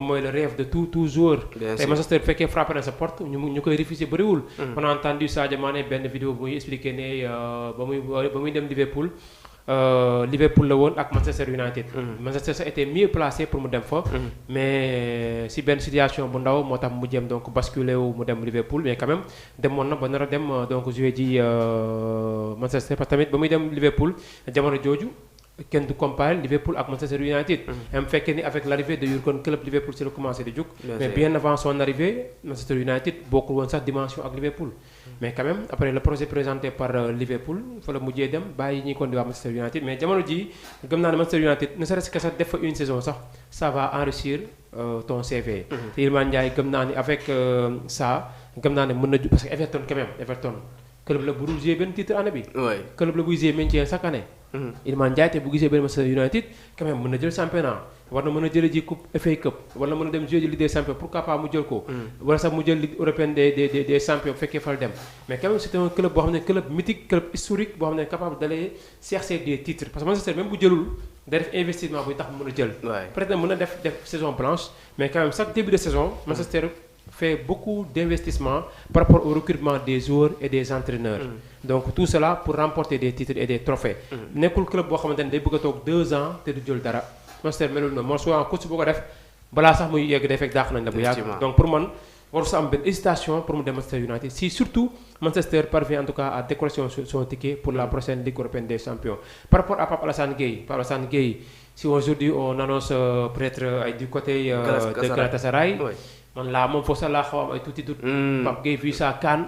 mooy le rêve de tout joueur. tey Manchester bu fekkee frappé na sa porte ñu koy refuser bëriwul. on a entendu Sadio Mané benn vidéo bu muy expliqué ne ba muy dem Liverpool. Liverpool la woon ak Manchester United. Manchester ça était mieux placé pour mu dem fa. mais si benn situation bu ndaw moo tax mu jëm donc basculé wu mu dem Liverpool mais quand même demoon na ba nar a dem donc jouer ji Manchester parce que tamit ba muy dem Liverpool jamono jooju. kenn du comparer Liverpool ak Manchester United. même fekkee ni avec l'arrivée de Jürgen Klopp Liverpool c'est la commencé di jóg. mais bien avant son arrivée Manchester United bokkul woon sax dimension ak Liverpool. mais quand même après le projet présenté par Liverpool fa la mujjee dem bàyyi ñi kon di waa Manchester United mais jamono ji gëm naa ne Manchester United ne serait-ce que sax def fa une saison sax ça va enrichir ton CV. te Iliman Ndiaye gëm naa ni avec ça gëm naa ne mën na ju parce que Everton quand même Everton. club la bu dul jouer benn titre année bi. club la buy jouer maintien chaque année. Iliman Ndiaye te bu gisee benn Manchester United quand même mën na jël championnat war na mën a jële ji coupe FA Cup wala mën a dem jouer ji Ligue des champions pourquoi pas mu jël ko. wala sax mu jël Ligue européenne des champions bu fekkee fa la dem. mais quand même c'est un club boo xam ne club mythique club historique boo xam ne capable d'aller chercher des titres parce que Manchester même bu jëlul day def investissement buy tax mu mën a jël. peut-être mën na def saison blanche mais quand même chaque début de saison Manchester. fait beaucoup d'investissements par rapport au recrutement des joueurs et des entraîneurs. donc tout cela pour remporter des titres et des trophées. nekkul club boo xamante ne day bëgg a toog 2 ans te du jël dara. Manchester melul na moo souvent coach bu ko def balaa sax muy yegg day fekk dàq nañ la bu yàgg. donc pour man waru sa am benn hésitation pour mu dem Manchester United si surtout Manchester parvient en tout cas à décrocher son ticket pour la prochaine Ligue européenne des champions. par rapport à Pape Alassane Gueye si aujourd'hui on annonce peut-être du côté de Galatasaray. man laa moom foofu sax laa xaw am ay tuuti dut Pape Gueye vu sa CAN.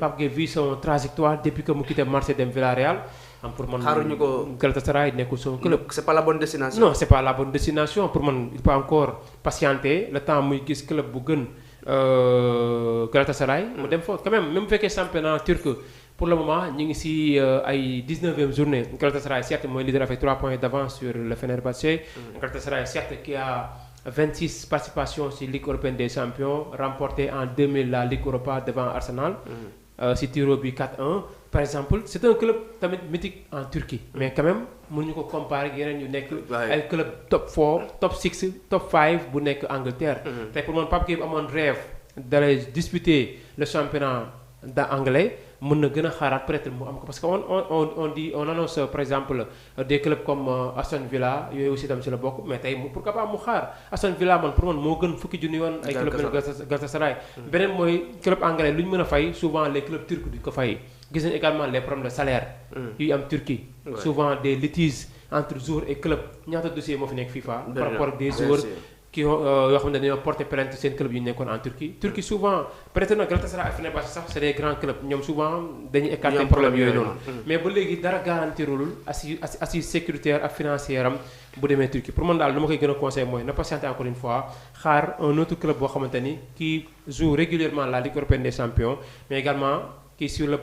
Pape Gueye vu son trajectoire depuis que mu quitté Marseille dem Villarreal. am pour man xaaruñu ko Galatasaray nekkul son club. c'est pas la bonne destination. non c'est pas la bonne destination pour man il peut encore patienter le temps muy gis club bu gën Galatasaray. mu dem foofu quand même bu fekkee championnat turc pour le moment ñu ngi ci ay 19e journée Galatasaray certes mooy leader avec 3 points d'avance sur le Fenerbahçe. Galatasaray certes qui a 26 participations sur Ligue européenne des champions remporté en 2000 la Ligue Europa devant Arsenal. si tiro bi 4-1 par exemple c'est un club tamit mythique en Turquie. mais quand même mënuñu ko comparer ak yeneen yu nekk. ay club top 4 top 6 top 5 bu nekk Angleterre. tey pour man Pape Gueye amoon rêve d'aller disputer le championnat anglais. mën na gën a xaaraat peut-être mu am ko parce que on annonce par exemple des clubs comme Aston Villa yooyu aussi tam ci la bokk mais tey pourquoi pas mu xaar Aston Villa man pour man moo gën fukki junni yoon ay club Galatasaray beneen mooy club anglais lu ñu mën a fay souvent les clubs turcs du ko fay gis nañ également les problèmes de salaire yuy am Turquie souvent des litiges entre joueurs et club ñaata dossier moo fi nekk FIFA par rapport ak des joueurs qui yoo xam ne dañoo porter plainte seen club yu ñu nekkoon en Turquie souvent peut-être nag Galatasaray ak Fenerbahçe sax c'est des grands clubs ñoom souvent dañuy écarter problème yooyu noonu mais ba léegi dara garantirulul assise sécuritaire ak financière am bu demee Turquie pour man daal lu ma koy gën a conseil mooy na patienter encore une fois xaar un autre club boo xamante ni qui joue régulièrement la Ligue européenne des champions mais également qui sur le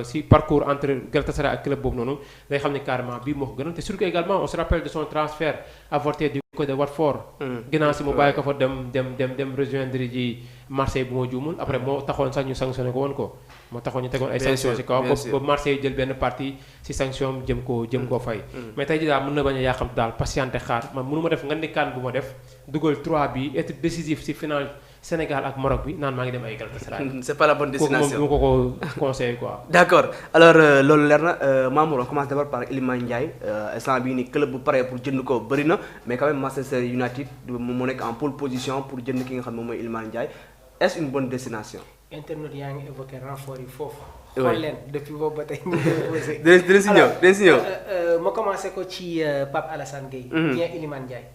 si parcours entre Galatasaray ak club boobu noonu day xam ne carrément bii moo ko gënal te surtout également on se rappelle de son transfert avorté du côté de Watford. ginnaaw si mu bàyyi ko fa dem rejoindre ji Marseille bu ma juumul après moo taxoon sax ñu sanctionné ko woon ko moo taxoon ñu tegoon ay sanctions si kaw ba Marseille jël benn partie si sanction jëm koo fay. mais tey jii daal mën na bañ a yàqam daal patienter xaar man mënu ma def nga ni kaan bu ma def dugal 3 bi être décisif si final Sénégal ak Maroc bi naan maa ngi dem ay Galatasaray. c'est pas la bonne destination kooku moom du ma ko conseillé quoi. d'accord alors loolu leer na Mamour on commence d'abord par Iliman Ndiaye instant bii nii club bu paree pour jënd ko bëri na mais quand même Manchester United mu nekk en pole position pour jënd ki nga xam ne moom mooy Iliman Ndiaye est-ce une bonne destination. internet yaa ngi évoqué renfort yi foofu. xool leen depuis boobu ba tey ñu ngi dinañ si ñëw. ma commencé ko ci Pape Alassane Gueye. bien Iliman Ndiaye.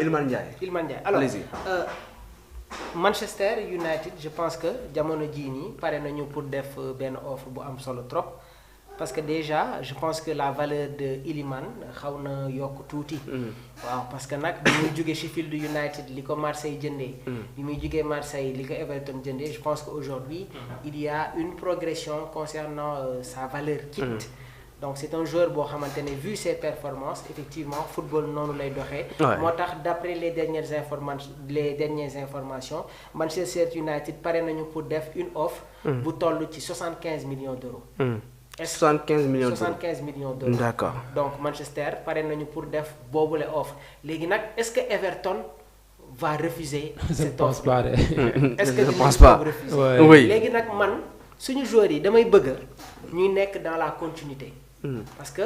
Iliman Ndiaye. alors Manchester United je pense que jamono jii nii pare nañu pour def benn offre bu am solo trop parce que déjà je pense que la valeur de Iliman xaw na yokk tuuti. waaw parce que nag bi muy jógee Sheffield United li ko Marseille jëndee. bi muy jógee Marseille li ko Everton jëndee je pense que aujourd'hui il y a une progression concernant sa valeur kit. donc c'est un joueur boo xamante ne vu ses performances effectivement football noonu lay doxee. moo tax d'après les dernières informations Manchester United pare nañu pour def une offre. bu toll ci 75 millions d'euros. 75 millions d'euros 75 millions d'euros. D'accord. Donc Manchester pare nañu pour def boobule offre léegi nag est-ce que Everton va refuser cette offre? Est-ce que je pense pas. refuser? Oui. léegi nag man suñu joueurs yi damay bëgg ñuy nekk dans la continuité. Parce que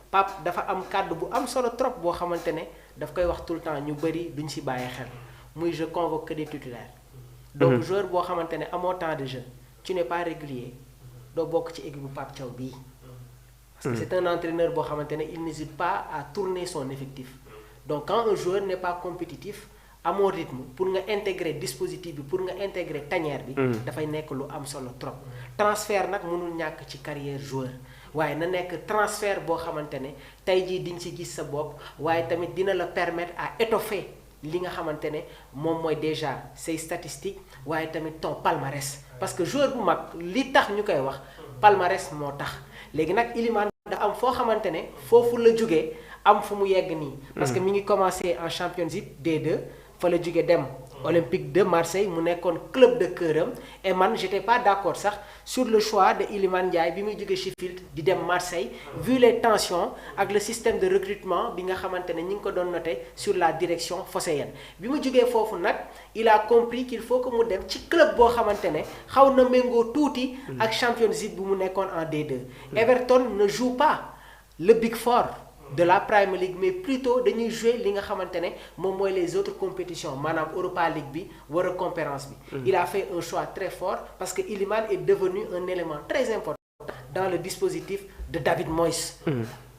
Pape dafa am kàddu bu am solo trop boo xamante ne daf koy wax tout le temps ñu bëri duñ ci bàyyi xel muy je convoque que des titulaires. Donc joueur boo xamante ne amoo temps de jeu tu n'es pas régulier doo bokk ci équipe bu Pape Thiaw bii. Parce que c'est un entraîneur boo xamante ne il n'hésite pas à tourner son effectif. Donc quand un joueur n'est pas compétitif amoo rythme pour nga intégrer dispositif bi pour nga intégrer tanière bi. dafay nekk lu am solo trop. Transfert nag mënul ñàkk ci carrière joueur waaye na nekk transfert boo xamante ne tey jii di nga ci gis sa bopp waaye tamit dina la permettre à étoffer li nga xamante ne moom mooy déjà say statistiques waaye tamit ton palmarès. Parce que joueur bu mag li tax ñu koy wax palmarès moo tax léegi nag Iliman dafa am foo xamante ne foofu la jógee am fu mu yegg nii. parce que mi ngi commencé en Champions League D2 fa la jógee dem Olympique de Marseille mu nekkoon club de cœuram et man j'étais pas d'accord sax sur le choix de Iliman Ndiaye bi muy jógee Sheffield di dem Marseille vu les tensions ak le système de recrutement bi nga xamante ne ñi ngi ko doon noté sur la direction phocéenne bi mu jógee foofu nag il a compris qu'il faut que mu dem ci club boo xamante ne xaw na méngoo tuuti ak Champions League bu mu nekkoon en D2. Everton ne joue pas le Big Four de la Premier League mais plutôt dañuy jouer li nga xamante ne moom mooy les autres compétitions maanaam Europa League bi war a conférence bi. Il a fait un choix très fort parce que Iliman est devenu un élément très important dans le dispositif de David Moyes.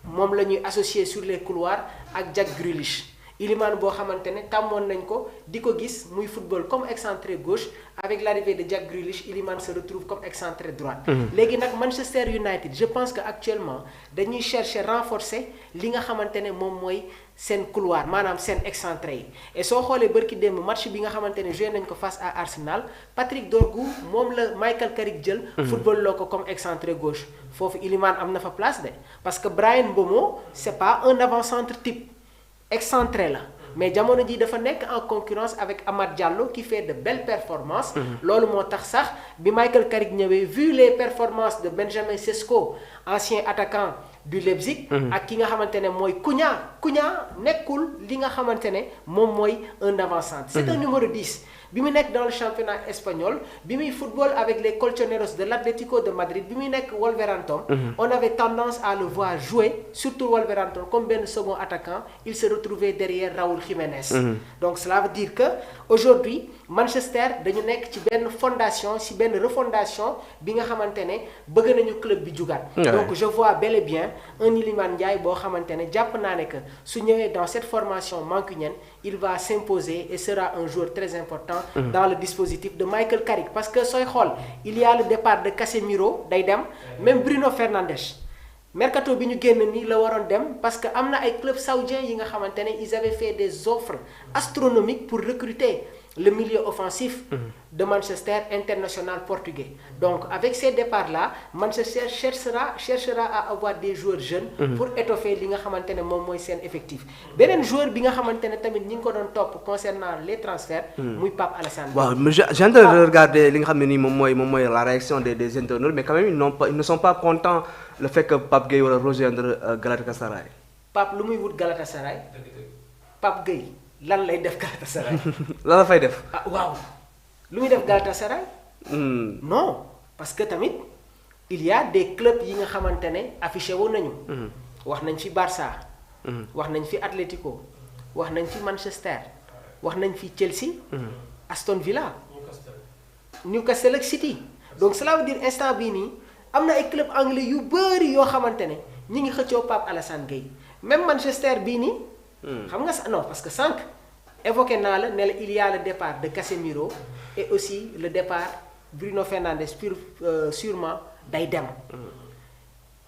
moom la ñuy associé sur les couloirs ak Jack Grealish. Iliman boo xamante ne tàmmoon nañ ko di ko gis muy football comme excentré gauche avec l'arrivée de Jack Grealish Iliman se retrouve comme excentré droite. léegi nag Manchester United je pense que actuellement dañuy chercher renforcer li nga xamante ne moom mooy seen couloir maanaam seen excentré yi et soo xoolee bërki démb match bi nga xamante ne joué nañ ko face à Arsenal Patrick Dorgu moom la Michael Carrick jël. football loo ko comme excentré gauche foofu Iliman am na fa place de parce que Bryan Mbeumo c'est pas un avant-centre type. Excentré là mais jamono ji dafa nekk en concurrence avec Amad Diallo qui fait de belles performances. loolu moo tax sax bi Michael Carrick ñëwee vu les performances de Benjamin Sesko ancien attaquant du Leipzig. ak ki nga xamante ne mooy Cunha nekkul li nga xamante ne moom mooy un avant-centre. c'est un numéro 10 bi mu nekk dans le championnat espagnol bi muy football avec les Colchoneros de l'Atlético de Madrid bi muy nekk Wolverhampton. on avait tendance à le voir jouer surtout Wolverhampton comme benn second attaquant il se retrouvait derrière Raúl Jiménez. donc cela veut dire que aujourd'hui Manchester dañu nekk ci benn fondation ci benn refondation bi nga xamante ne bëgg nañu club bi jugaat. donc je vois bel et bien un Iliman Ndiaye boo xamante ne jàpp naa ne que su ñëwee dans cette formation mancunienne il va s'imposer et sera un joueur très important dans le dispositif de Michael Carrick parce que sooy xool il y a le départ de Casemiro day dem même Bruno Fernandes mercato bi ñu génn nii la waroon dem parce que am na ay clubs saoudiens yi nga xamante ne ils avaient fait des offres astronomiques pour recruter le milieu offensif de Manchester international portugais. Donc avec ces départs-là Manchester cherchera à avoir des joueurs jeunes pour étoffer li nga xamante ne moom mooy seen effectif. beneen joueur bi nga xamante ne tamit ñi ngi ko doon topp concernant les transferts muy Pape Alassane. waaw mais j'ai de regarder li nga xam ne nii moom mooy la réaction des internautes mais quand même ils ne sont pas contents le fait que Pape Gueye war a rejoindre Galatasaray. Pape lu muy wut Galatasaray. Pape Gueye lan lay def Galatasaray. lan la fay def. ah waaw lu muy def Galatasaray. non parce que tamit il y a des clubs yi nga xamante ne affiché woon nañu. wax nañ fi Barça. wax nañ fi Atlético. wax nañ fi Manchester. wax nañ fi Chelsea. Aston Villa. Newcastle ak City. donc cela veut dire instant bii nii am na ay club anglais yu bëri yoo xamante ne ñi ngi xëccoo Pape Alassane Gueye même Manchester bii nii. xam nga non parce que sànq évoqué naa la ne la il y a le départ de Casemiro et aussi le départ Bruno Fernandes sûrement day dem.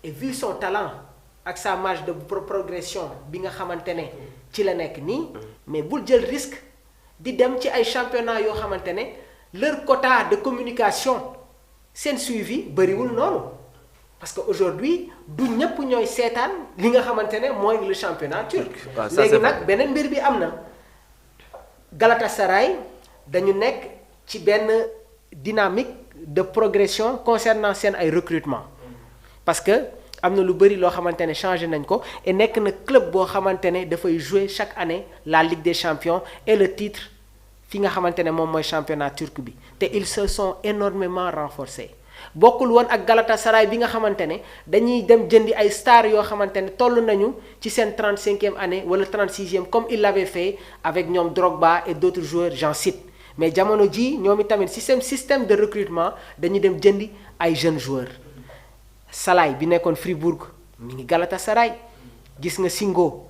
et vu son talent ak sa marge de progression bi nga xamante ne ci la nekk nii mais bul jël risque di dem ci ay championnat yoo xamante ne leur quota de communication seen suivi bëriwul noonu parce que aujourd'hui du ñëpp ñooy seetaan li nga xamante ne mooy le championnat turc. léegi nag beneen mbir bi am na Galatasaray dañu nekk ci benn dynamique de progression concernant seen ay recrutement parce que am na lu bëri loo xamante ne changé nañ ko et nekk na club boo xamante ne dafay jouer chaque année la Ligue des Champions et le titre fi nga xamante ne moom mooy championnat turc bi te ils se sont énormément renforcés bokkul woon ak Galatasaray bi nga xamante ne dañuy dem jëndi ay stars yoo xamante ne toll nañu ci seen 35e année wala 36e comme il l'avait fait avec ñoom Drogba et d'autres joueurs j'en cite mais jamono ji ñoom itamit si seen système de recrutement dañuy dem jëndi ay jeunes joueurs Salay bi nekkoon Fribourg mi ngi Galatasaray gis nga Singo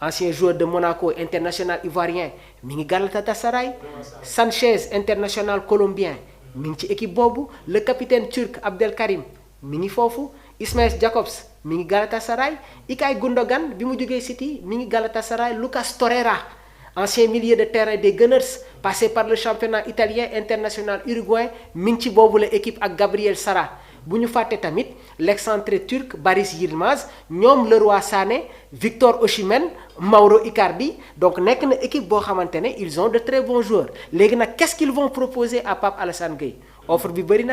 ancien joueur de Monaco international ivoirien mi ngi Galatasaray Sanchez international colombien mi ngi ci équipe boobu le capitaine turc Abdelkarim mi ngi foofu Ismail Jacobs mi ngi Galatasaray Ilkay Gundogan bi mu jógee City mi ngi Galatasaray Lucas Torreira ancien milieu de terrain des Gunners passé par le championnat italien international uruguayen mi ngi ci boobu la équipe ak Gabriel Sara bu ñu fàtte tamit l'excentré turc Baris Yilmaz ñoom Leroy Sané Victor Osimhen Mauro Icardi donc nekk na équipe boo xamante ne ils ont de très bons joueurs léegi nag qu'est-ce qu'ils vont proposer à Pape Alassane Gueye offre bi bëri na de